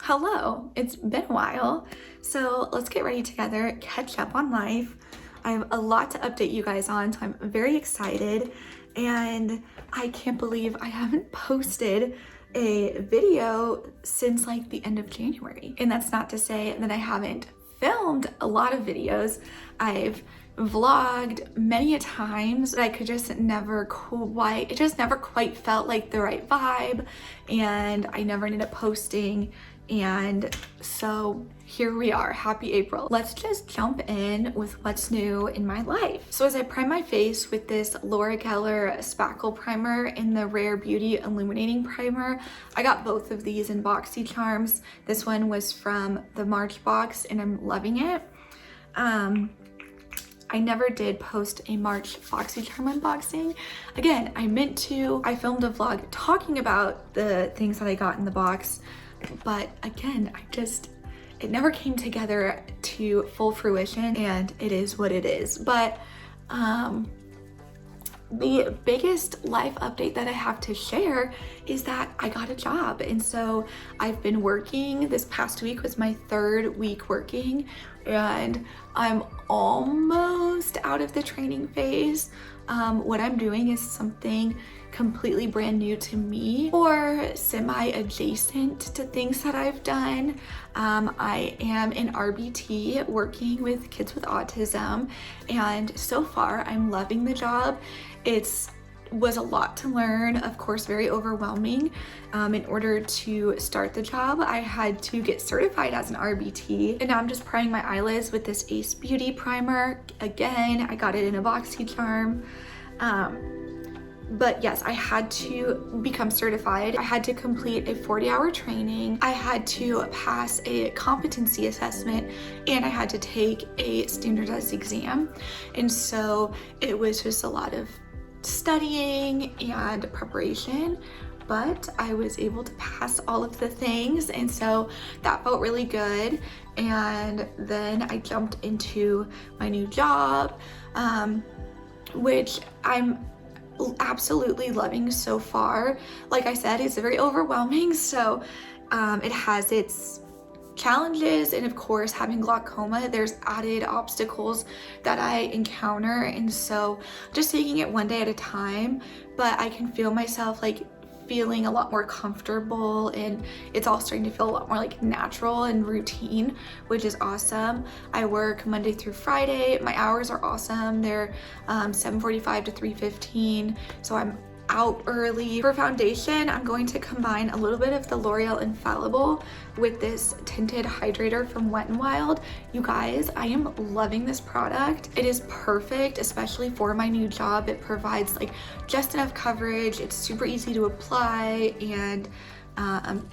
Hello, it's been a while, so let's get ready together, catch up on life. I have a lot to update you guys on, so I'm very excited, and I can't believe I haven't posted a video since like the end of January. And that's not to say that I haven't filmed a lot of videos. I've vlogged many a times, but I could just never quite, it just never quite felt like the right vibe, and I never ended up posting. And so here we are, happy April. Let's just jump in with what's new in my life. So as I prime my face with this Laura Geller Spackle Primer in the Rare Beauty Illuminating Primer, I got both of these in BoxyCharms. This one was from the March box and I'm loving it. I never did post a March BoxyCharm unboxing. Again, I meant to. I filmed a vlog talking about the things that I got in the box, but again, it never came together to full fruition, and it is what it is. But the biggest life update that I have to share is that I got a job. And so I've been working. This past week was my third week working, and I'm almost out of the training phase. What I'm doing is something completely brand new to me, or semi-adjacent to things that I've done. I am in RBT working with kids with autism, and so far I'm loving the job. Was a lot to learn, of course, very overwhelming. In order to start the job, I had to get certified as an RBT, and now I'm just priming my eyelids with this Ace Beauty primer. Again, I got it in a BoxyCharm. But yes, I had to become certified. I had to complete a 40-hour training. I had to pass a competency assessment, and I had to take a standardized exam. And so it was just a lot of studying and preparation, but I was able to pass all of the things, and so that felt really good. And then I jumped into my new job, which I'm absolutely loving so far. Like I said, it's very overwhelming, so it has its challenges, and of course, having glaucoma, there's added obstacles that I encounter, and so just taking it one day at a time. But I can feel myself like feeling a lot more comfortable, and it's all starting to feel a lot more like natural and routine, which is awesome. I work Monday through Friday. My hours are awesome. They're 7:45 to 3:15, so I'm out early. For foundation, I'm going to combine a little bit of the L'Oreal Infallible with this tinted hydrator from Wet n Wild. You guys, I am loving this product. It is perfect, especially for my new job. It provides like just enough coverage. It's super easy to apply, and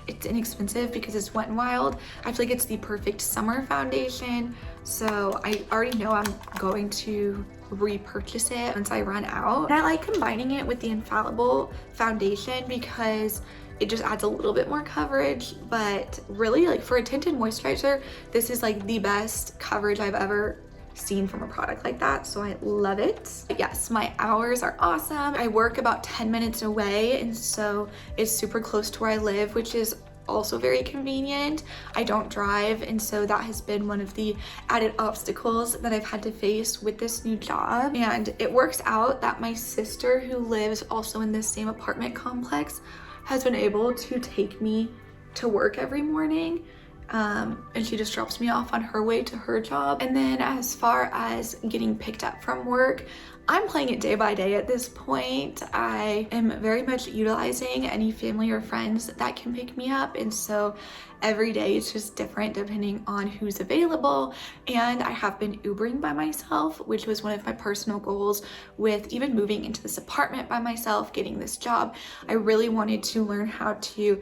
it's inexpensive because it's Wet n Wild. I feel like it's the perfect summer foundation, so I already know I'm going to repurchase it once I run out. And I like combining it with the Infallible foundation because it just adds a little bit more coverage. But really, like for a tinted moisturizer, this is like the best coverage I've ever seen from a product like that, so I love it. But yes, my hours are awesome. I work about 10 minutes away, and so it's super close to where I live, which is also very convenient. I don't drive, and so that has been one of the added obstacles that I've had to face with this new job. And it works out that my sister, who lives also in this same apartment complex, has been able to take me to work every morning. And she just drops me off on her way to her job. And then as far as getting picked up from work, I'm playing it day by day at this point. I am very much utilizing any family or friends that can pick me up, and so every day it's just different depending on who's available. And I have been Ubering by myself, which was one of my personal goals with even moving into this apartment by myself, getting this job. I really wanted to learn how to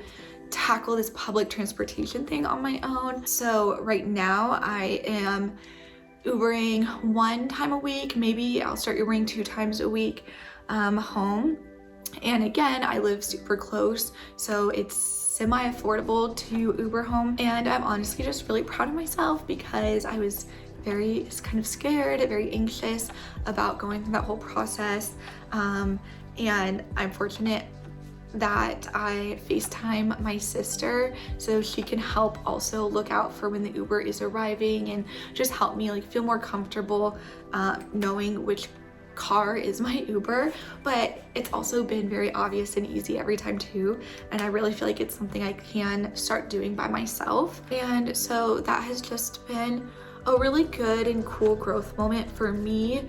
tackle this public transportation thing on my own. So right now I am Ubering one time a week. Maybe I'll start Ubering 2 times a week home. And again, I live super close, so it's semi-affordable to Uber home. And I'm honestly just really proud of myself because I was very kind of scared, very anxious about going through that whole process. And I'm fortunate that I FaceTime my sister so she can help also look out for when the Uber is arriving and just help me like feel more comfortable knowing which car is my Uber. But it's also been very obvious and easy every time too, and I really feel like it's something I can start doing by myself. And so that has just been a really good and cool growth moment for me,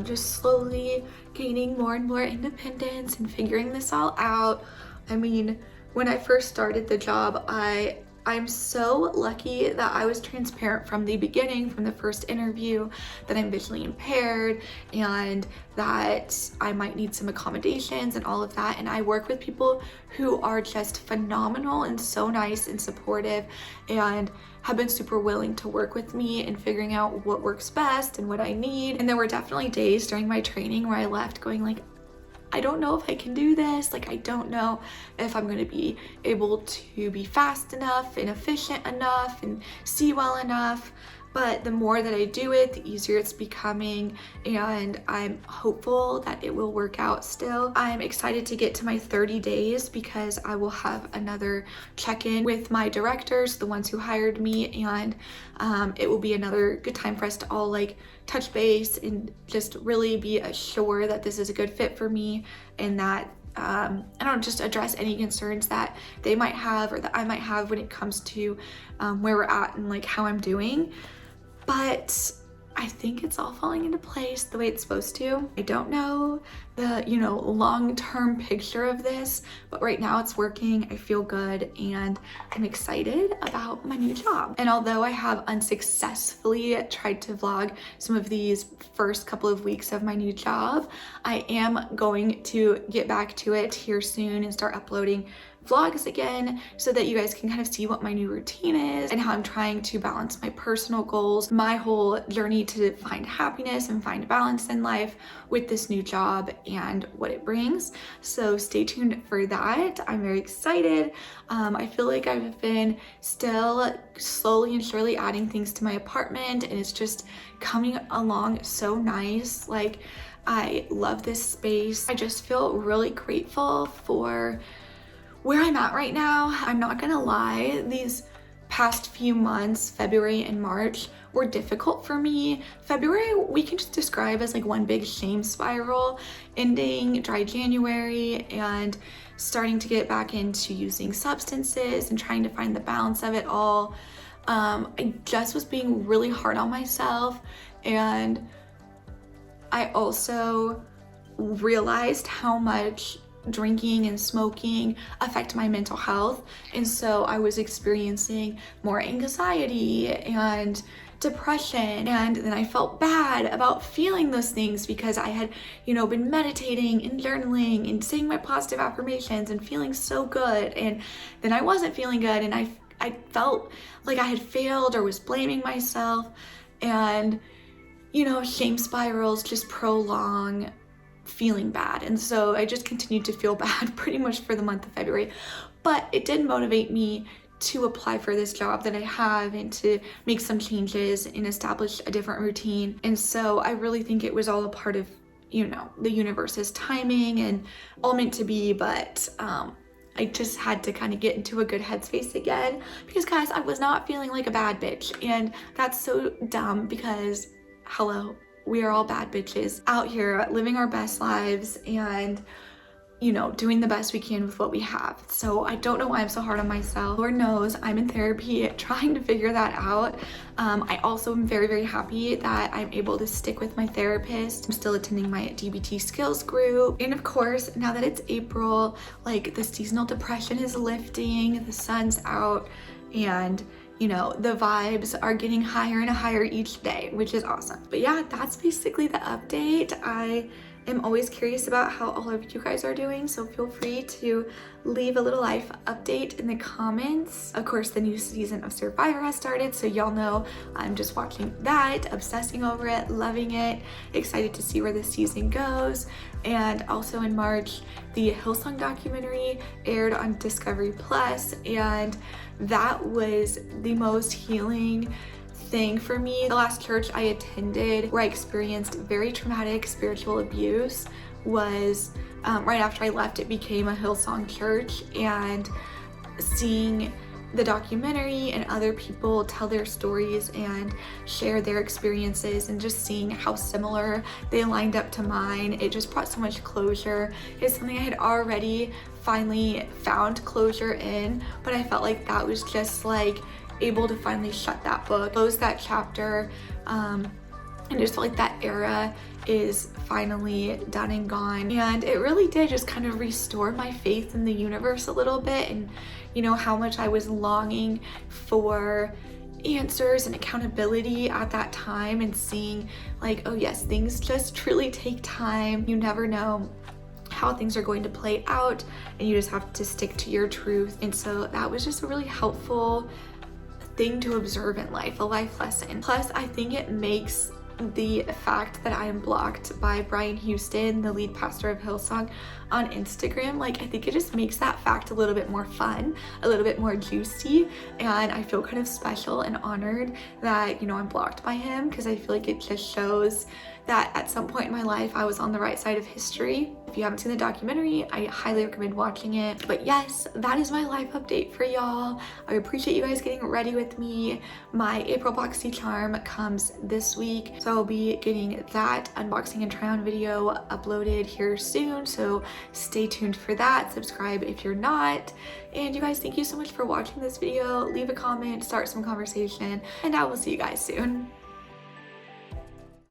just slowly gaining more and more independence and figuring this all out. I mean, when I first started the job, I'm so lucky that I was transparent from the beginning, from the first interview, that I'm visually impaired and that I might need some accommodations and all of that. And I work with people who are just phenomenal and so nice and supportive and have been super willing to work with me in figuring out what works best and what I need. And there were definitely days during my training where I left going like, I don't know if I can do this. Like, I don't know if I'm gonna be able to be fast enough and efficient enough and see well enough. But the more that I do it, the easier it's becoming, and I'm hopeful that it will work out still. I'm excited to get to my 30 days because I will have another check-in with my directors, the ones who hired me, and it will be another good time for us to all like touch base and just really be assured that this is a good fit for me and that I don't just address any concerns that they might have or that I might have when it comes to where we're at and like how I'm doing. But I think it's all falling into place the way it's supposed to. I don't know the, long-term picture of this, but right now it's working. I feel good and I'm excited about my new job. And although I have unsuccessfully tried to vlog some of these first couple of weeks of my new job, I am going to get back to it here soon and start uploading vlogs again so that you guys can kind of see what my new routine is and how I'm trying to balance my personal goals, my whole journey to find happiness and find balance in life with this new job and what it brings. So stay tuned for that. I'm very excited. I feel like I've been still slowly and surely adding things to my apartment and it's just coming along so nice. Like, I love this space. I just feel really grateful for where I'm at right now. I'm not gonna lie, these past few months, February and March, were difficult for me. February we can just describe as like one big shame spiral, ending dry January and starting to get back into using substances and trying to find the balance of it all. I just was being really hard on myself, and I also realized how much drinking and smoking affect my mental health, and so I was experiencing more anxiety and depression, and then I felt bad about feeling those things because I had been meditating and journaling and saying my positive affirmations and feeling so good, and then I wasn't feeling good and I felt like I had failed or was blaming myself, and shame spirals just prolong feeling bad. And so I just continued to feel bad pretty much for the month of February. But it did motivate me to apply for this job that I have and to make some changes and establish a different routine. And so I really think it was all a part of, the universe's timing and all meant to be. But I just had to kind of get into a good headspace again because, guys, I was not feeling like a bad bitch. And that's so dumb because, hello, we are all bad bitches out here living our best lives and doing the best we can with what we have. So I don't know why I'm so hard on myself. Lord knows I'm in therapy trying to figure that out. I also am very, very happy that I'm able to stick with my therapist. I'm still attending my DBT skills group. And of course, now that it's April, like the seasonal depression is lifting, the sun's out, and the vibes are getting higher and higher each day, which is awesome. But yeah, that's basically the update. I am always curious about how all of you guys are doing, so feel free to leave a little life update in the comments. Of course, the new season of Survivor has started, so y'all know I'm just watching that, obsessing over it, loving it, excited to see where this season goes. And also in March, the Hillsong Documentary aired on Discovery Plus, and that was the most healing thing for me. The last church I attended where I experienced very traumatic spiritual abuse was right after I left, it became a Hillsong church, and seeing the documentary and other people tell their stories and share their experiences, and just seeing how similar they lined up to mine, it just brought so much closure. It's something I had already finally found closure in, but I felt like that was just like able to finally shut that book, close that chapter, and just felt like that era is finally done and gone. And it really did just kind of restore my faith in the universe a little bit, and how much I was longing for answers and accountability at that time, and seeing like, oh yes, things just truly take time. You never know how things are going to play out, and you just have to stick to your truth. And so that was just a really helpful thing to observe in life, a life lesson. Plus, I think it makes the fact that I am blocked by Brian Houston, the lead pastor of Hillsong, on Instagram, like I think it just makes that fact a little bit more fun, a little bit more juicy, and I feel kind of special and honored that I'm blocked by him, because I feel like it just shows that at some point in my life I was on the right side of history. If you haven't seen the documentary, I highly recommend watching it. But yes, that is my life update for y'all. I appreciate you guys getting ready with me. My April boxy charm comes this week, so I'll be getting that unboxing and try on video uploaded here soon, so stay tuned for that. Subscribe if you're not. And you guys, thank you so much for watching this video. Leave a comment, start some conversation, and I will see you guys soon.